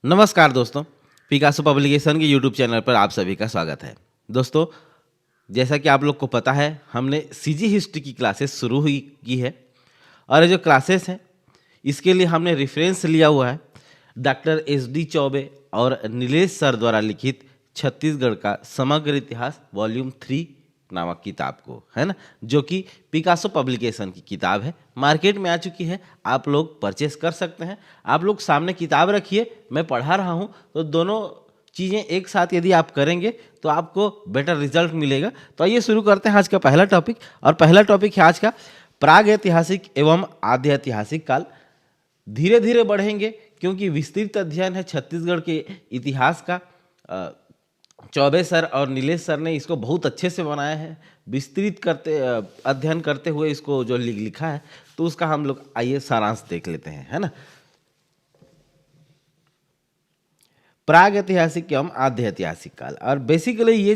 नमस्कार दोस्तों, Picasso publication के यूट्यूब चैनल पर आप सभी का स्वागत है। दोस्तों, जैसा कि आप लोग को पता है, हमने सीजी हिस्ट्री की क्लासेस शुरू हुई की है और ये जो क्लासेस हैं इसके लिए हमने रेफरेंस लिया हुआ है डॉक्टर SD चौबे और नीलेश सर द्वारा लिखित छत्तीसगढ़ का समग्र इतिहास वॉल्यूम 3 नामक किताब को, है ना, जो कि पिकासो पब्लिकेशन की किताब है। मार्केट में आ चुकी है, आप लोग परचेस कर सकते हैं। आप लोग सामने किताब रखिए, मैं पढ़ा रहा हूँ, तो दोनों चीज़ें एक साथ यदि आप करेंगे तो आपको बेटर रिजल्ट मिलेगा। तो आइए शुरू करते हैं आज का पहला टॉपिक। और पहला टॉपिक है आज का प्राग ऐतिहासिक एवं आद्य ऐतिहासिक काल। धीरे धीरे बढ़ेंगे क्योंकि विस्तृत अध्ययन है छत्तीसगढ़ के इतिहास का। चौबे सर और नीलेश सर ने इसको बहुत अच्छे से बनाया है, विस्तृत करते अध्ययन करते हुए इसको जो लिखा है, तो उसका हम लोग आइए सारांश देख लेते हैं, है ना। प्राग ऐतिहासिक एवं आद्य ऐतिहासिक काल। और बेसिकली ये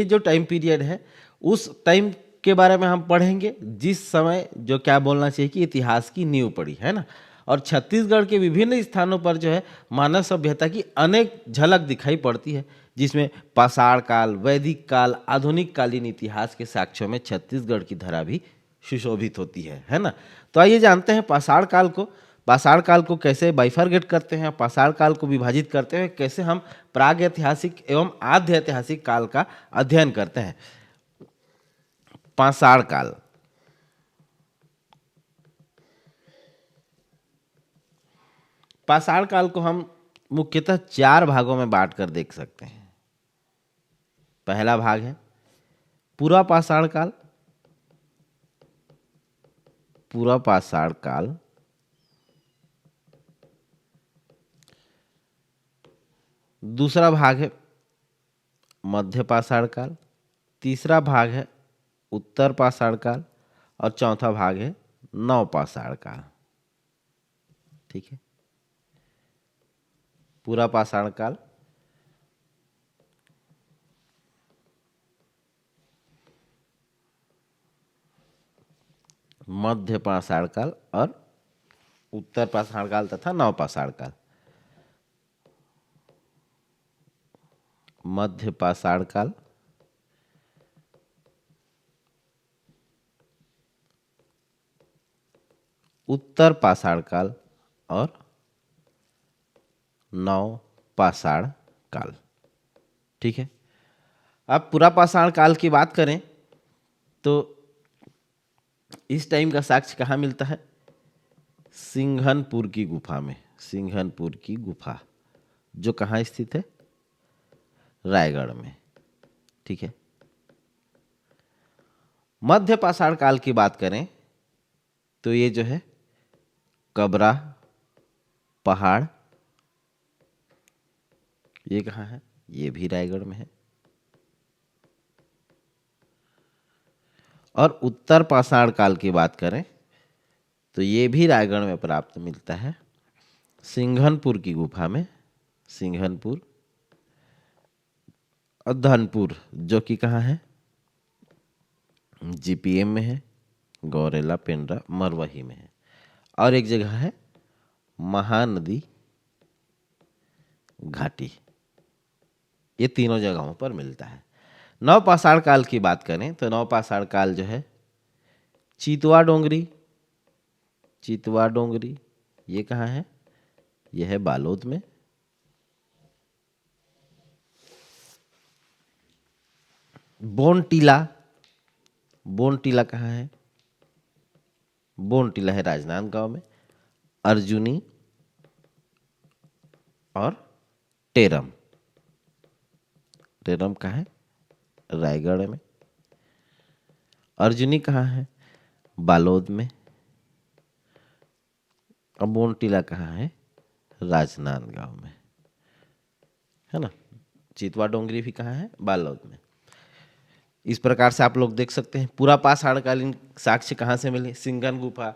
जो टाइम पीरियड है, उस टाइम के बारे में हम पढ़ेंगे जिस समय जो क्या बोलना चाहिए कि इतिहास की नींव पड़ी, है ना। और छत्तीसगढ़ के विभिन्न स्थानों पर जो है मानव सभ्यता की अनेक झलक दिखाई पड़ती है, जिसमें पाषाण काल, वैदिक काल, आधुनिक कालीन इतिहास के साक्ष्यों में छत्तीसगढ़ की धरा भी सुशोभित होती है ना। तो आइए जानते हैं पाषाण काल को कैसे बाइफरगेट करते हैं, पाषाण काल को विभाजित करते हैं, कैसे हम प्राग ऐतिहासिक एवं आद्य ऐतिहासिक काल का अध्ययन करते हैं। पाषाण काल। पाषाण काल को हम मुख्यतः 4 भागों में बांट कर देख सकते हैं। पहला भाग है पूरा पाषाण काल। पूरा पाषाण काल, दूसरा भाग है मध्य पाषाण काल, तीसरा भाग है उत्तर पाषाण काल और चौथा भाग है नव पाषाण काल। ठीक है, पूरा पाषाण काल, मध्य पाषाण काल और उत्तर पाषाण काल तथा नव पाषाण काल। मध्य पाषाण काल, उत्तर पाषाण काल और नव पाषाण काल। ठीक है, अब पूरा पाषाण काल की बात करें तो इस टाइम का साक्ष्य कहाँ मिलता है? सिंघनपुर की गुफा में। सिंघनपुर की गुफा जो कहाँ स्थित है? रायगढ़ में। ठीक है, मध्य पाषाण काल की बात करें तो ये जो है कबरा पहाड़, ये कहाँ है? ये भी रायगढ़ में है। और उत्तर पाषाण काल की बात करें तो ये भी रायगढ़ में प्राप्त मिलता है, सिंघनपुर की गुफा में। सिंघनपुर और धनपुर जो कि कहाँ है? GPM में है, गौरेला पेंड्रा मरवही में है। और एक जगह है महानदी घाटी। ये तीनों जगहों पर मिलता है। नव पाषाण काल की बात करें तो नव पाषाण काल जो है चितवा डोंगरी। चितवा डोंगरी ये कहाँ है? यह है बालोद में। बोनटीला। बोनटीला कहाँ है? बोनटीला है राजनांदगांव में। अर्जुनी और टेरम। टेरम कहाँ है? रायगढ़ में। अर्जुनी कहाँ है? बालोद में। और बोनटीला कहाँ है? राजनांदगांव में, है ना। चितवा डोंगरी भी कहाँ है? बालोद में। इस प्रकार से आप लोग देख सकते हैं पूरा पाषाण कालीन साक्ष्य कहाँ से मिले? सिंघन गुफा,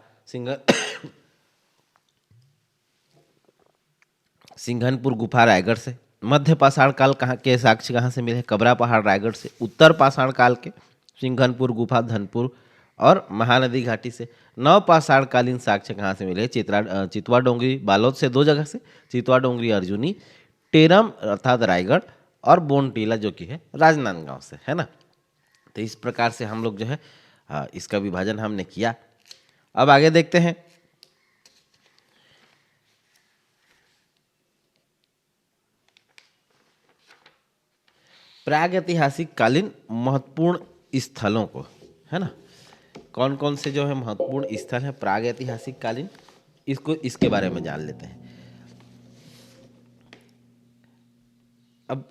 सिंघनपुर गुफा रायगढ़ से। मध्य पाषाण काल कहाँ के साक्ष्य कहाँ से मिले? कबरा पहाड़ रायगढ़ से। उत्तर पाषाण काल के सिंघनपुर गुफा धनपुर और महानदी घाटी से। नवपाषाणकालीन साक्ष्य कहाँ से मिले? चितवा डोंगरी बालोद से, 2 जगह से, चितवा डोंगरी अर्जुनी, टेरम अर्थात रायगढ़, और बोनटीला जो कि है राजनांदगांव से, है ना। तो इस प्रकार से हम लोग जो है इसका विभाजन हमने किया। अब आगे देखते हैं। प्रागैतिहासिक कालीन महत्वपूर्ण स्थलों को, है ना, कौन कौन से जो है महत्वपूर्ण स्थल है प्रागैतिहासिक कालीन, इसको इसके बारे में जान लेते हैं। अब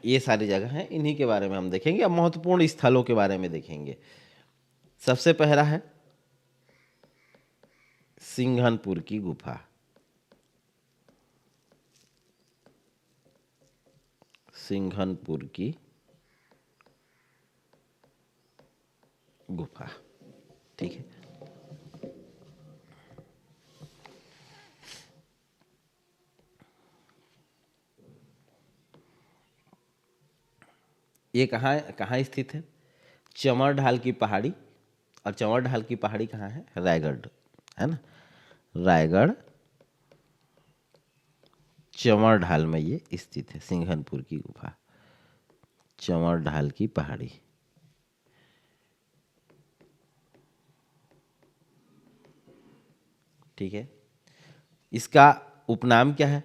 ये सारी जगह हैं, इन्हीं के बारे में हम देखेंगे। अब महत्वपूर्ण स्थलों के बारे में देखेंगे। सबसे पहला है सिंघनपुर की गुफा। सिंघनपुर की गुफा, ठीक है। ये कहाँ कहाँ स्थित है? चमर ढाल की पहाड़ी। और चमर ढाल की पहाड़ी कहाँ है? रायगढ़, है ना। रायगढ़ चमर ढाल में ये स्थित है सिंघनपुर की गुफा, चमर ढाल की पहाड़ी। ठीक है। इसका उपनाम क्या है?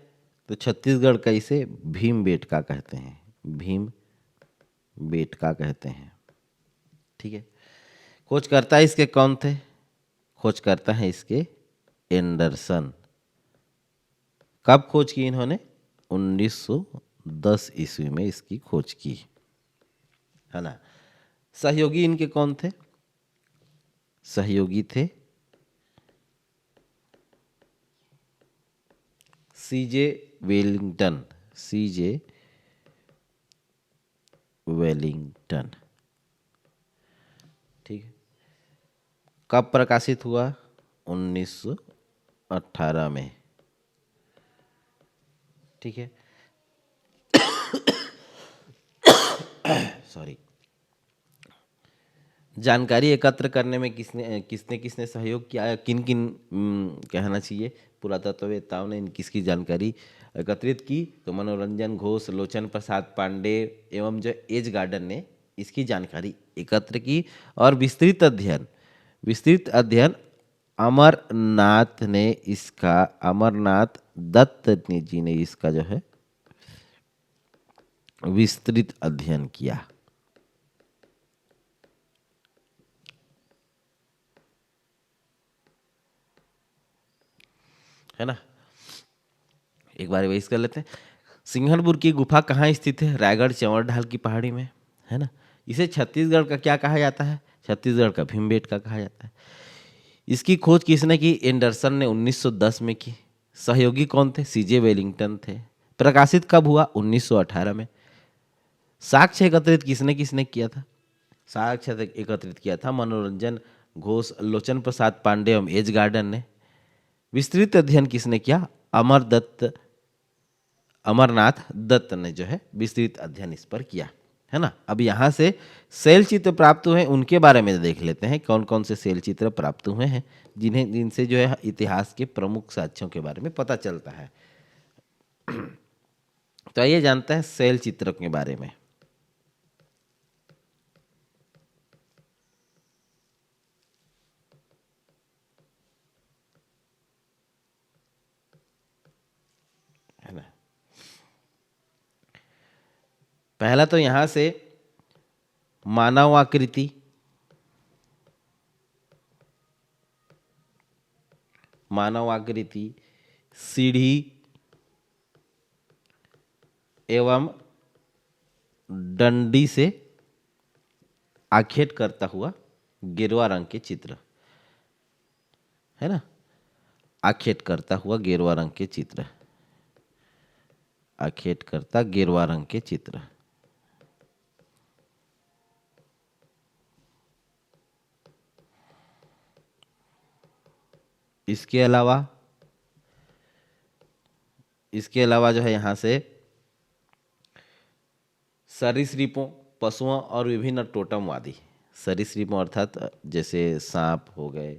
तो छत्तीसगढ़ का इसे भीम बेटका कहते हैं, भीम बेटका कहते हैं। ठीक है। खोजकर्ता इसके कौन थे? खोजकर्ता है इसके एंडरसन। कब खोज की इन्होंने? 1910 ईस्वी में इसकी खोज की, है ना। सहयोगी इनके कौन थे? सहयोगी थे सीजे वेलिंगटन, सीजे वेलिंगटन। ठीक है। कब प्रकाशित हुआ? 1918 में। ठीक है। सॉरी। जानकारी एकत्र करने में किसने किसने किसने सहयोग किया? किन किन कहना चाहिए, पुरातत्ववेत्ताओं ने किसकी जानकारी एकत्रित की? तो मनोरंजन घोष, लोचन प्रसाद पांडे एवं जो एज गार्डन ने इसकी जानकारी एकत्र की। और विस्तृत अध्ययन अमरनाथ ने इसका, अमरनाथ दत्त जी ने इसका जो है विस्तृत अध्ययन किया, है ना। एक बार रिवाइज कर लेते हैं। सिंघनपुर की गुफा कहाँ स्थित है? रायगढ़ चंवर ढाल की पहाड़ी में, है ना। इसे छत्तीसगढ़ का क्या कहा जाता है? छत्तीसगढ़ का भीमबेटका कहा जाता है। इसकी खोज किसने की? एंडरसन ने 1910 में की। सहयोगी कौन थे? सीजे वेलिंगटन थे। प्रकाशित कब हुआ? 1918 में। साक्ष्य एकत्रित किसने किसने किया था? साक्ष्य एकत्रित किया था मनोरंजन घोष, लोचन प्रसाद पांडे एवं एज गार्डन ने। विस्तृत अध्ययन किसने किया? अमरनाथ दत्त ने जो है विस्तृत अध्ययन इस पर किया, है ना। अब यहाँ से शैल चित्र प्राप्त हुए उनके बारे में देख लेते हैं, कौन कौन से शैल चित्र प्राप्त हुए हैं जिनसे जो है इतिहास के प्रमुख साक्ष्यों के बारे में पता चलता है। तो आइए जानते हैं शैल चित्र के बारे में। है ना। पहला तो यहां से मानव आकृति, सीढ़ी एवं डंडी से आखेट करता हुआ गेरुआ रंग के चित्र, है ना। आखेट करता हुआ गेरुआ रंग के चित्र, आखेट करता गेरुआ रंग के चित्र। इसके अलावा जो है यहाँ से सरीसृपों, पशुओं और विभिन्न टोटमवादी सरीसृप अर्थात जैसे सांप हो गए,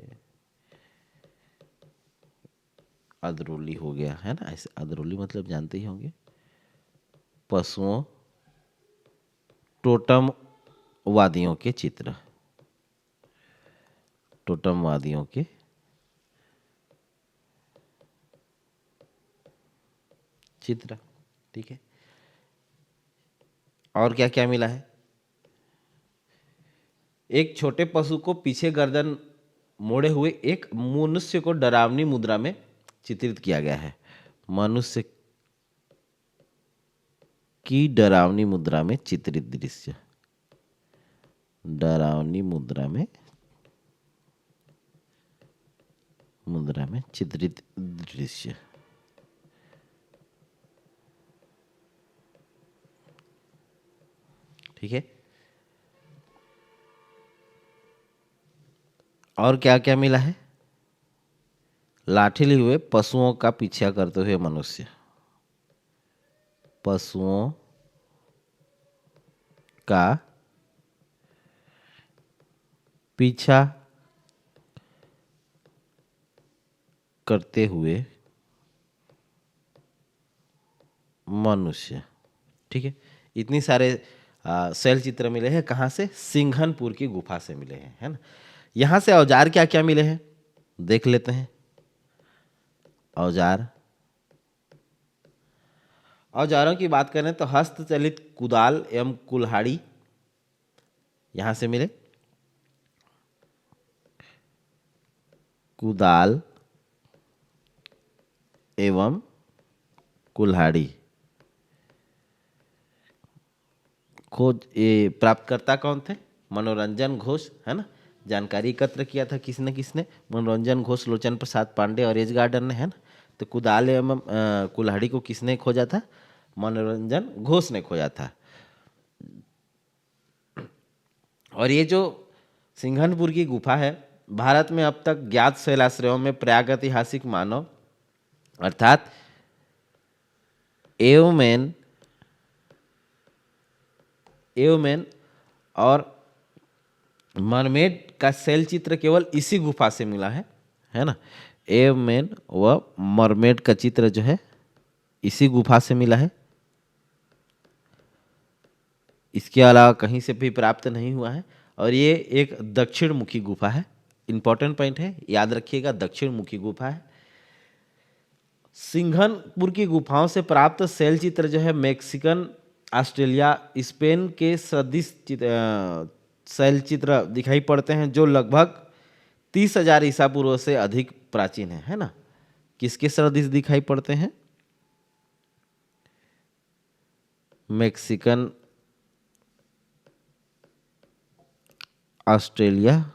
अदरुली हो गया, है ना, ऐसे अदरुली मतलब जानते ही होंगे। पशुओं, टोटम वादियों के चित्र, टोटम वादियों के चित्र। ठीक है, और क्या क्या मिला है? एक छोटे पशु को पीछे गर्दन मोड़े हुए एक मनुष्य को डरावनी मुद्रा में चित्रित किया गया है। मनुष्य की डरावनी मुद्रा में चित्रित दृश्य, डरावनी मुद्रा में चित्रित दृश्य। ठीक है, और क्या क्या मिला है? लाठी लिए हुए पशुओं का पीछा करते हुए मनुष्य, पशुओं का पीछा करते हुए मनुष्य। ठीक है, इतनी सारे शैल चित्र मिले हैं। कहाँ से? सिंघनपुर की गुफा से मिले हैं, है ना। यहाँ से औजार क्या क्या मिले हैं देख लेते हैं। औजार, औजारों की बात करें तो हस्तचलित कुदाल एवं कुल्हाड़ी यहाँ से मिले। कुदाल एवं कुल्हाड़ी। खोज ये प्राप्तकर्ता कौन थे? मनोरंजन घोष, है ना। जानकारी एकत्र किया था किसने? मनोरंजन घोष, लोचन प्रसाद पांडे और एज गार्डन ने, है ना। तो कुदाल एवं कुल्हाड़ी को किसने खोजा था? मनोरंजन घोष ने खोजा था। और ये जो सिंघनपुर की गुफा है, भारत में अब तक ज्ञात शैलाश्रयों में प्रागैतिहासिक मानव अर्थात एवमेन और मरमेड का शैल चित्र केवल इसी गुफा से मिला है ना। एवमेन व मरमेड का चित्र जो है इसी गुफा से मिला है, इसके अलावा कहीं से भी प्राप्त नहीं हुआ है। और ये एक दक्षिण मुखी गुफा है। इंपॉर्टेंट पॉइंट है, याद रखिएगा, दक्षिण मुखी गुफा है। सिंघनपुर की गुफाओं से प्राप्त शैल चित्र जो है मैक्सिकन, ऑस्ट्रेलिया, स्पेन के सदृश शैल चित्र दिखाई पड़ते हैं, जो लगभग 30,000 ईसा पूर्व से अधिक प्राचीन है ना। किसके सदृश दिखाई पड़ते हैं? मैक्सिकन, ऑस्ट्रेलिया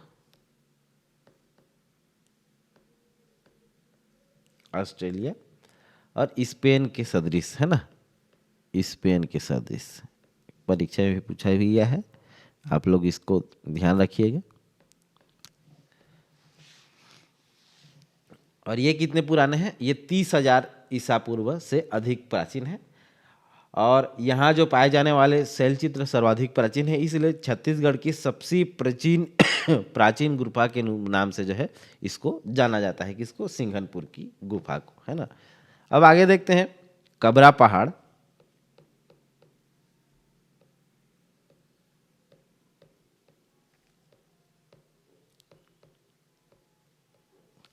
और स्पेन के सदृश, है ना। स्पेन के सदृश परीक्षा में भी पूछा भी गया है, आप लोग इसको ध्यान रखिएगा। और ये कितने पुराने हैं? ये 30,000 ईसा पूर्व से अधिक प्राचीन है। और यहाँ जो पाए जाने वाले शैल चित्र सर्वाधिक प्राचीन है, इसलिए छत्तीसगढ़ की सबसे प्राचीन गुफा के नाम से जो है इसको जाना जाता है। किसको? सिंघनपुर की गुफा को, है ना। अब आगे देखते हैं कबरा पहाड़।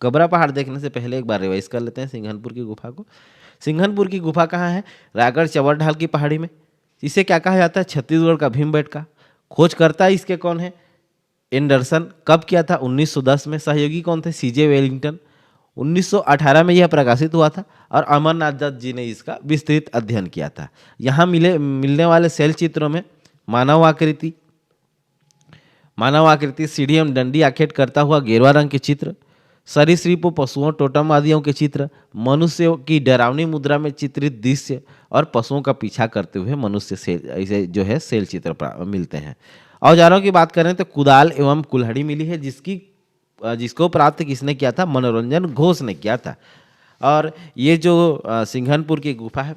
कबरा पहाड़ देखने से पहले एक बार रिवाइज कर लेते हैं सिंघनपुर की गुफा को। सिंघनपुर की गुफा कहाँ है? रायगढ़ चवर ढाल की पहाड़ी में। इसे क्या कहा जाता है? छत्तीसगढ़ का भीमबेटका। खोजकर्ता इसके कौन है? एंडरसन। कब किया था? 1910 में। सहयोगी कौन थे? सीजे वेलिंगटन। 1918 में यह प्रकाशित हुआ था और अमरनाथ दत्त जी ने इसका विस्तृत अध्ययन किया था। यहाँ मिलने वाले शैल चित्रों में मानव आकृति, सीढ़ी एवं डंडी आखेट करता हुआ गेरुआ रंग के चित्र, सरीसृपों, पशुओं, टोटम आदियों के चित्र, मनुष्य की डरावनी मुद्रा में चित्रित दृश्य और पशुओं का पीछा करते हुए मनुष्य से ऐसे जो है शैल चित्र मिलते हैं। औजारों की बात करें तो कुदाल एवं कुल्हाड़ी मिली है, जिसको प्राप्त किसने किया था? मनोरंजन घोष ने किया था। और ये जो सिंघनपुर की गुफा है,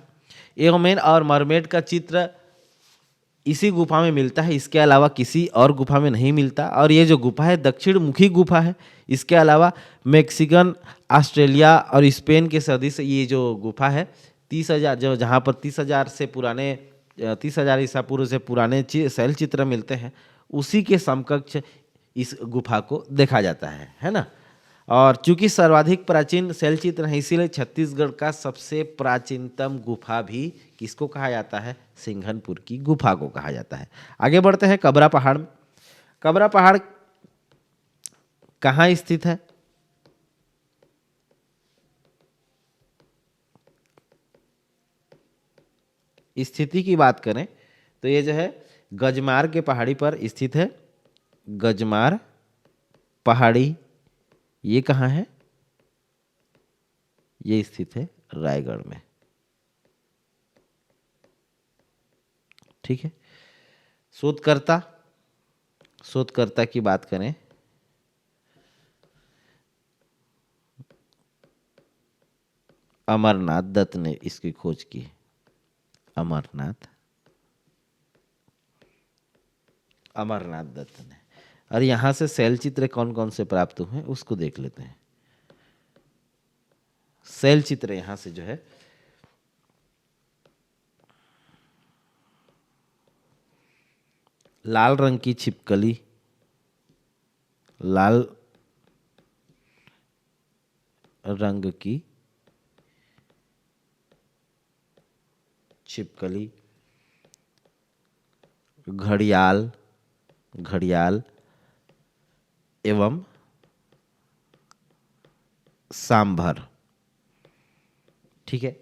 एवमेन और मरमेड का चित्र इसी गुफा में मिलता है, इसके अलावा किसी और गुफा में नहीं मिलता। और ये जो गुफा है दक्षिण मुखी गुफा है। इसके अलावा मैक्सिकन, ऑस्ट्रेलिया और स्पेन के सदी से ये जो गुफा है 30,000, जो जहाँ पर 30,000 से पुराने 30,000 ईसा पूर्व से पुराने शैल चित्र मिलते हैं, उसी के समकक्ष इस गुफा को देखा जाता है ना। और चूंकि सर्वाधिक प्राचीन शैल चित्र है, इसीलिए छत्तीसगढ़ का सबसे प्राचीनतम गुफा भी किसको कहा जाता है? सिंघनपुर की गुफा को कहा जाता है। आगे बढ़ते हैं कबरा पहाड़ में। कबरा पहाड़ कहाँ स्थित है? स्थिति की बात करें तो ये जो है गजमार के पहाड़ी पर स्थित है। गजमार पहाड़ी ये कहाँ है? ये स्थित है रायगढ़ में। ठीक है। शोधकर्ता की बात करें अमरनाथ दत्त ने इसकी खोज की। अमरनाथ दत्त ने। और यहां से शैल चित्र कौन कौन से प्राप्त हुए उसको देख लेते हैं। शैल चित्र यहां से जो है लाल रंग की छिपकली, लाल रंग की छिपकली, घड़ियाल एवं सांभर। ठीक है।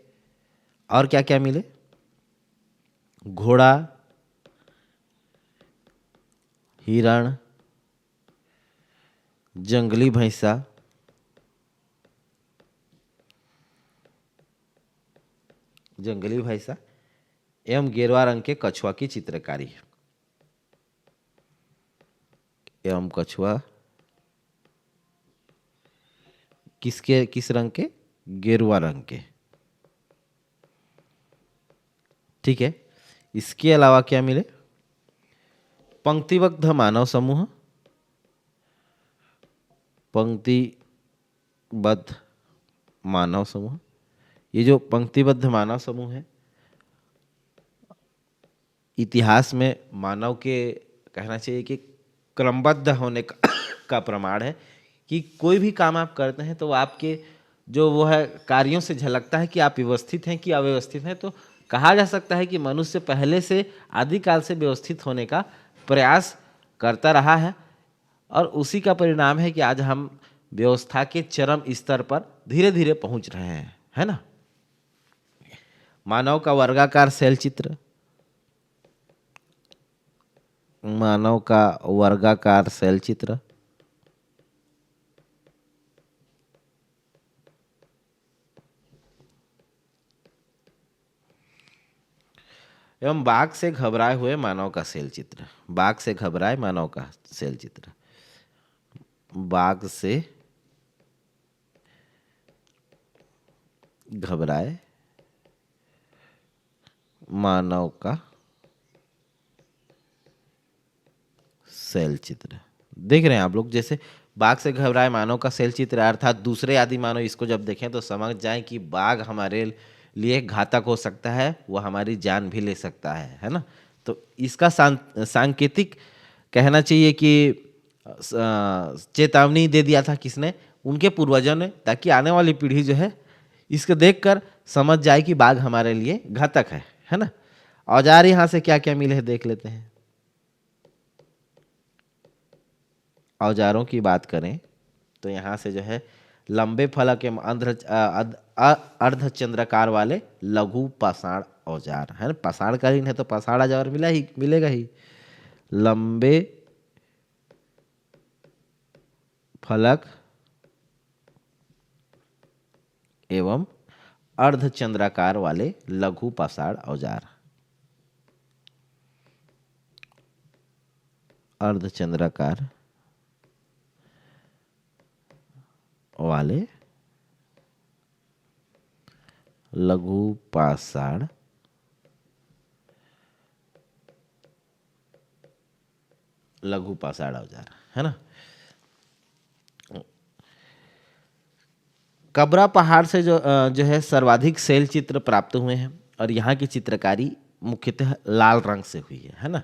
और क्या क्या मिले? घोड़ा, हिरण, जंगली भैंसा, एवं गेरुआ रंग के कछुआ की चित्रकारी। एवं कछुआ किस रंग के? गेरुआ रंग के। ठीक है। इसके अलावा क्या मिले? पंक्तिबद्ध मानव समूह, ये जो पंक्तिबद्ध मानव समूह है इतिहास में मानव के कहना चाहिए कि क्रमबद्ध होने का प्रमाण है कि कोई भी काम आप करते हैं तो आपके जो वो है कार्यों से झलकता है कि आप व्यवस्थित हैं कि अव्यवस्थित हैं। तो कहा जा सकता है कि मनुष्य पहले से आदिकाल से व्यवस्थित होने का प्रयास करता रहा है और उसी का परिणाम है कि आज हम व्यवस्था के चरम स्तर पर धीरे धीरे पहुंच रहे हैं, है ना। मानव का वर्गाकार शैल चित्र, एवं बाघ से घबराए हुए मानव का शैल चित्र। बाघ से घबराए मानव का शैल चित्र, बाघ से घबराए मानव का शैल चित्र। देख रहे हैं आप लोग, जैसे बाघ से घबराए मानव का शैल चित्र अर्थात दूसरे आदि मानव इसको जब देखें तो समझ जाएं कि बाघ हमारे लिए घातक हो सकता है, वो हमारी जान भी ले सकता है ना। तो इसका सांकेतिक कहना चाहिए कि चेतावनी दे दिया था किसने? उनके पूर्वजों ने, ताकि आने वाली पीढ़ी जो है इसको देखकर समझ जाए कि बाघ हमारे लिए घातक है ना। औजार यहां से क्या क्या मिले हैं देख लेते हैं। औजारों की बात करें तो यहाँ से जो है लंबे फलक एवं अर्धचंद्राकार वाले लघु पाषाण औजार है ना। पाषाणकालीन है तो पाषाण औजार मिलेगा ही। लंबे फलक एवं अर्धचंद्राकार वाले लघु पाषाण औजार, अर्धचंद्राकार वाले लघु पाषाण लघु पाषाण औजार, है ना। कबरा पहाड़ से जो है सर्वाधिक शैल चित्र प्राप्त हुए हैं और यहाँ की चित्रकारी मुख्यतः लाल रंग से हुई है ना।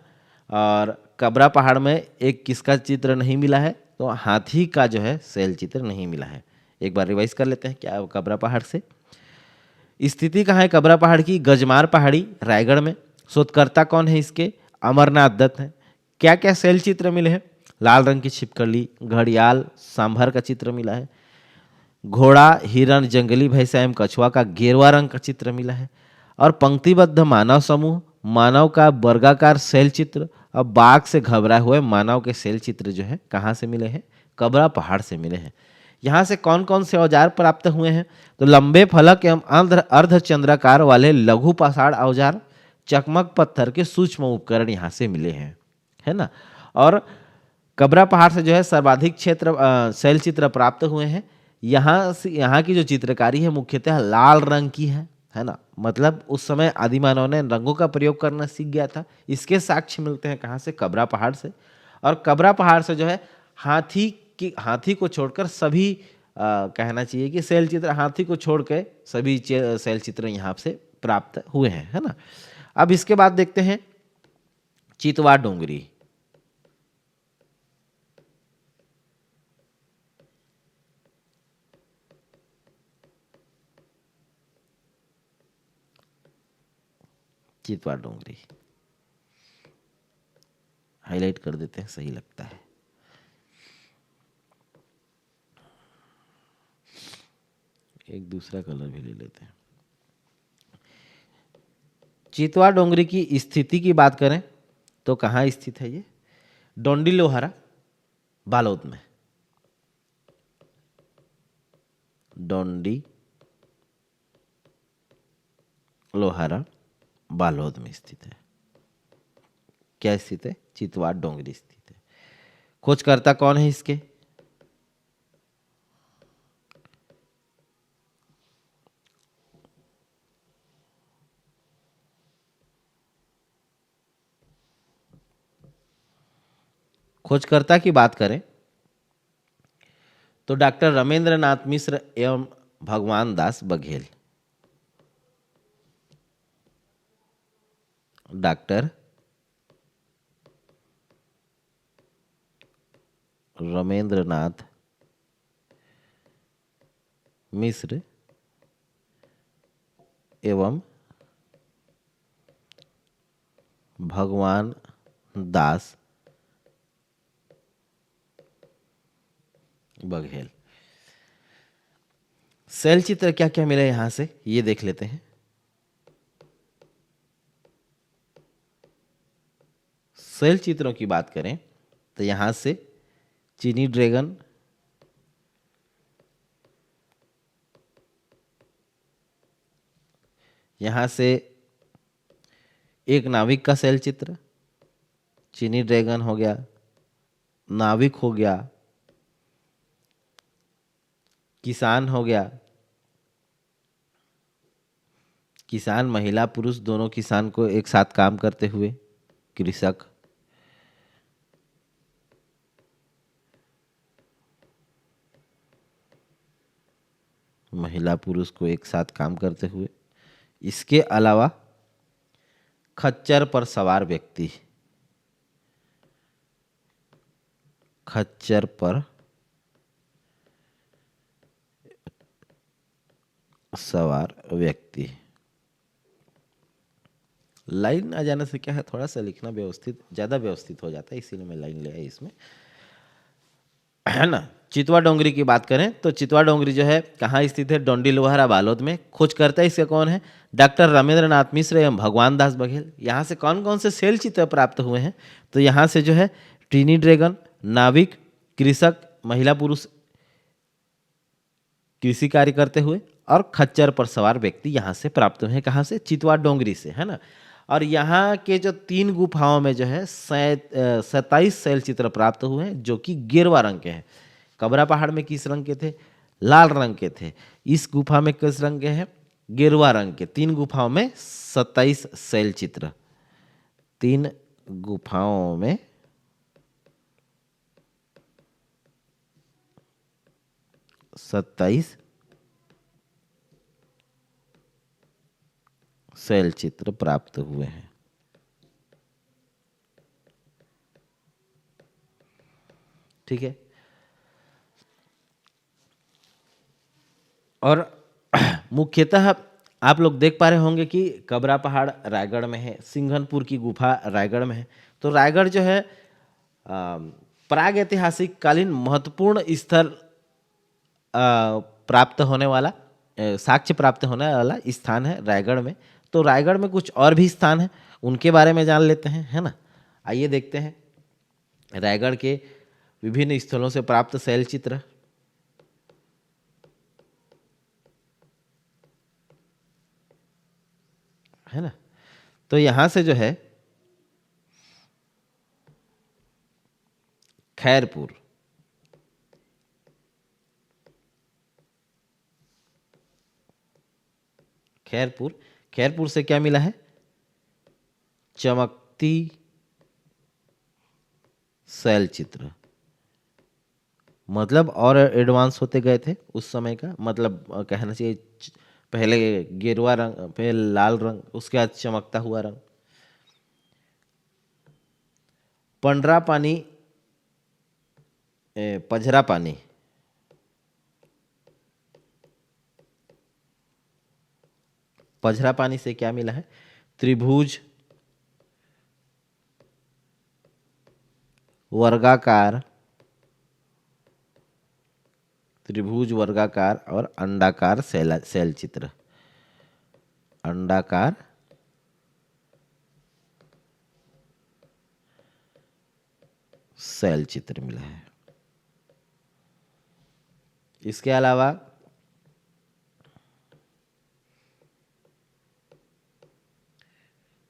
और कबरा पहाड़ में एक किसका चित्र नहीं मिला है, तो हाथी का जो है शैल चित्र नहीं मिला है। एक बार रिवाइज कर लेते हैं क्या है कबरा पहाड़ से। स्थिति कहाँ है कबरा पहाड़ की, गजमार पहाड़ी रायगढ़ में। शोधकर्ता कौन है इसके, अमरनाथ दत्त हैं। क्या क्या शैल चित्र मिले हैं, लाल रंग की छिपकली, घड़ियाल, सांभर का चित्र मिला है, घोड़ा, हिरण, जंगली भैंसा एवं कछुआ का गेरुआ रंग का चित्र मिला है, और पंक्तिबद्ध मानव समूह, मानव का वर्गाकार शैल चित्र और बाघ से घबराए हुए मानव के शैल चित्र जो है कहाँ से मिले हैं, कबरा पहाड़ से मिले हैं। यहाँ से कौन कौन से औजार प्राप्त हुए हैं, तो लंबे फलक एवं अर्धचंद्राकार वाले लघु पाषाण औजार, चकमक पत्थर के सूक्ष्म उपकरण यहाँ से मिले हैं, है ना। और कबरा पहाड़ से जो है सर्वाधिक शैल चित्र प्राप्त हुए हैं। यहाँ की जो चित्रकारी है मुख्यतः लाल रंग की है ना। मतलब उस समय आदि मानव ने रंगों का प्रयोग करना सीख गया था। इसके साक्ष्य मिलते हैं कहाँ से, कबरा पहाड़ से। और कबरा पहाड़ से जो है हाथी को छोड़कर सभी कहना चाहिए कि शैल चित्र, हाथी को छोड़ के सभी शैल चित्र यहाँ से प्राप्त हुए हैं, है ना। अब इसके बाद देखते हैं चितवा डोंगरी। चितवा डोंगरी हाईलाइट कर देते हैं, सही लगता है। एक दूसरा कलर भी ले लेते हैं। चितवा डोंगरी की स्थिति की बात करें तो कहाँ स्थित है ये, डोंडी लोहारा बालोद में। डोंडी लोहारा बालोद में स्थित है। क्या स्थित है, चितवा डोंगरी स्थित है। खोजकर्ता कौन है इसके, खोजकर्ता की बात करें तो डॉक्टर रमेंद्र नाथ मिश्र एवं भगवान दास बघेल। डॉक्टर रमेंद्र नाथ मिश्र एवं भगवान दास बघेल। शैल चित्र क्या क्या मिले यहां से ये देख लेते हैं। शैल चित्रों की बात करें तो यहां से चीनी ड्रैगन, यहां से एक नाविक का शैल चित्र, चीनी ड्रैगन हो गया, नाविक हो गया, किसान हो गया, किसान महिला पुरुष दोनों किसान को एक साथ काम करते हुए, कृषक, महिला पुरुष को एक साथ काम करते हुए। इसके अलावा खच्चर पर सवार व्यक्ति, खच्चर पर सवार व्यक्ति। लाइन आ जाने से क्या है, थोड़ा सा लिखना व्यवस्थित, ज्यादा व्यवस्थित हो जाता है, इसीलिए मैं लाइन ले आई इसमें, है ना। चितवा डोंगरी की बात करें तो चितवा डोंगरी जो है कहाँ स्थित है, डोंडी लोहारा बालोद में। खोजकर्ता इसके कौन है, डॉक्टर रमेंद्र नाथ मिश्र एवं भगवान दास बघेल। यहाँ से कौन कौन से शैल चित्र प्राप्त हुए हैं, तो यहाँ से जो है टीनी ड्रैगन, नाविक, कृषक, महिला पुरुष कृषि कार्य करते हुए, और खच्चर पर सवार व्यक्ति यहाँ से प्राप्त हुए हैं। कहाँ से, चितवा डोंगरी से, है ना। और यहाँ के जो 3 गुफाओं में जो है 27 शैल चित्र प्राप्त हुए हैं जो कि गेरुआ रंग के हैं। कबरा पहाड़ में किस रंग के थे, लाल रंग के थे। इस गुफा में किस रंग के हैं, गेरुआ रंग के। 3 गुफाओं में 27 शैल चित्र, 3 गुफाओं में 27 शैल चित्र प्राप्त हुए हैं। ठीक है। और मुख्यतः आप लोग देख पा रहे होंगे कि कबरा पहाड़ रायगढ़ में है, सिंघनपुर की गुफा रायगढ़ में है। तो रायगढ़ जो है प्राग ऐतिहासिक कालीन महत्वपूर्ण स्थल प्राप्त होने वाला साक्ष्य प्राप्त होने वाला स्थान है रायगढ़ में। तो रायगढ़ में कुछ और भी स्थान हैं, उनके बारे में जान लेते हैं, है ना। आइए देखते हैं रायगढ़ के विभिन्न स्थलों से प्राप्त शैल चित्र। है ना। तो यहां से जो है खैरपुर, खैरपुर से क्या मिला है? चमकती शैल चित्र। मतलब और एडवांस होते गए थे उस समय का, मतलब कहना चाहिए पहले गेरुआ रंग, पहले लाल रंग, उसके बाद चमकता हुआ रंग। पंडरा पानी, पझरा पानी, पझरा पानी से क्या मिला है? त्रिभुज वर्गाकार, त्रिभुज वर्गाकार और अंडाकार शैल चित्र। अंडाकार शैल चित्र मिला है। इसके अलावा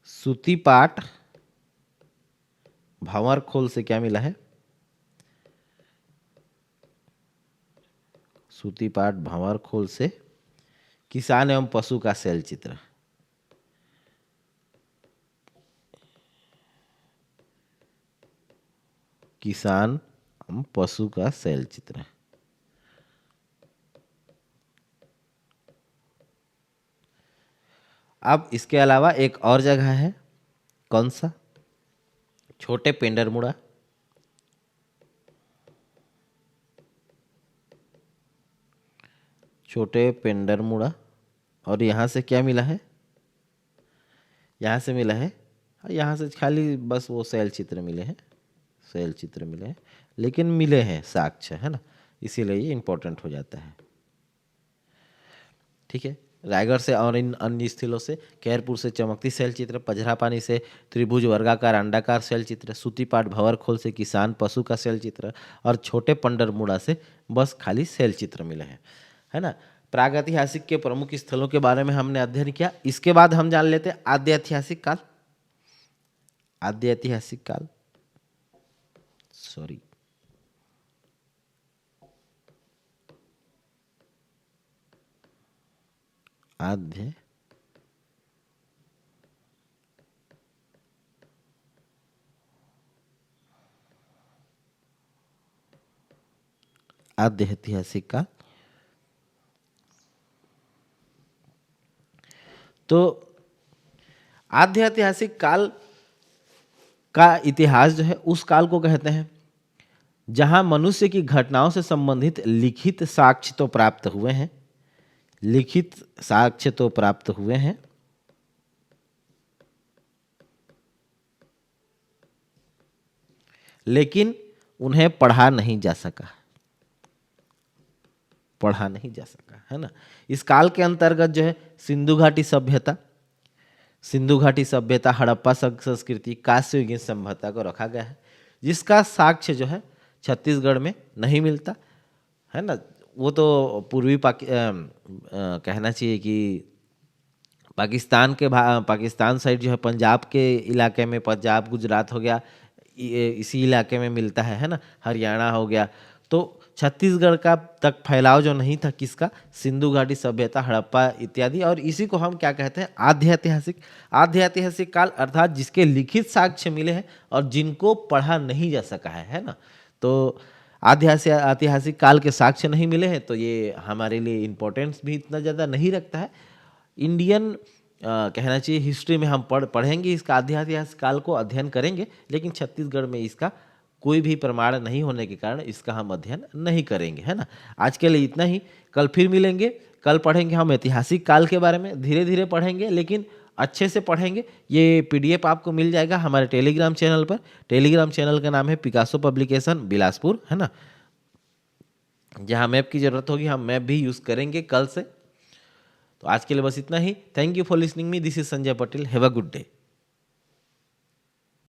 सूतीपाट भंवर खोल से क्या मिला है? सूतीपाट भंवर खोल से किसान एवं पशु का शैल चित्र। किसान एवं पशु का शैल चित्र। अब इसके अलावा एक और जगह है, कौन सा? छोटे पेंडरमुड़ा, छोटे पेंडरमुड़ा। और यहाँ से क्या मिला है? यहाँ से मिला है, यहाँ से खाली बस वो शैल चित्र मिले हैं, शैल चित्र मिले हैं, लेकिन मिले हैं साक्ष्य, है ना, इसीलिए ये इंपॉर्टेंट हो जाता है। ठीक है। रायगढ़ से और इन अन्य स्थलों से खैरपुर से चमकती शैल चित्र, पझरापानी से त्रिभुज वर्गाकार अंडाकार शैल चित्र, सूतीपाट भंवर खोल से किसान पशु का शैल चित्र और छोटे पंडरमुड़ा से बस खाली शैल चित्र मिले हैं, है ना। प्रागैतिहासिक के प्रमुख स्थलों के बारे में हमने अध्ययन किया। इसके बाद हम जान लेते हैं आद्य ऐतिहासिक काल। आद्य ऐतिहासिक काल, सॉरी, आद्य आद्य ऐतिहासिक काल। तो आद्य ऐतिहासिक काल का इतिहास जो है उस काल को कहते हैं जहां मनुष्य की घटनाओं से संबंधित लिखित साक्ष्य तो प्राप्त हुए हैं, लिखित साक्ष्य तो प्राप्त हुए हैं, लेकिन उन्हें पढ़ा नहीं जा सका, पढ़ा नहीं जा सका, है ना। इस काल के अंतर्गत जो है सिंधु घाटी सभ्यता, सिंधु घाटी सभ्यता, हड़प्पा संस्कृति, कांस्ययुगीन सभ्यता को रखा गया है, जिसका साक्ष्य जो है छत्तीसगढ़ में नहीं मिलता, है ना। वो तो पूर्वी कहना चाहिए कि पाकिस्तान साइड जो है, पंजाब के इलाके में, पंजाब गुजरात हो गया, इसी इलाके में मिलता है ना, हरियाणा हो गया। तो छत्तीसगढ़ का तक फैलाव जो नहीं था किसका? सिंधु घाटी सभ्यता, हड़प्पा इत्यादि। और इसी को हम क्या कहते हैं? आद्य ऐतिहासिक। आद्य ऐतिहासिक काल अर्थात जिसके लिखित साक्ष्य मिले हैं और जिनको पढ़ा नहीं जा सका है ना। तो ऐतिहासिक काल के साक्ष्य नहीं मिले हैं, तो ये हमारे लिए इम्पोर्टेंस भी इतना ज़्यादा नहीं रखता है। इंडियन कहना चाहिए हिस्ट्री में हम पढ़ेंगे, इसका ऐतिहासिक काल को अध्ययन करेंगे, लेकिन छत्तीसगढ़ में इसका कोई भी प्रमाण नहीं होने के कारण इसका हम अध्ययन नहीं करेंगे, है ना। आज के लिए इतना ही, कल फिर मिलेंगे। कल पढ़ेंगे हम ऐतिहासिक काल के बारे में, धीरे धीरे पढ़ेंगे लेकिन अच्छे से पढ़ेंगे। ये पीडीएफ आपको मिल जाएगा हमारे टेलीग्राम चैनल पर। टेलीग्राम चैनल का नाम है पिकासो पब्लिकेशन बिलासपुर, है ना। जहाँ मैप की ज़रूरत होगी हम मैप भी यूज़ करेंगे कल से। तो आज के लिए बस इतना ही। Thank you for listening me, this is Sanjay Patel. Have a good day.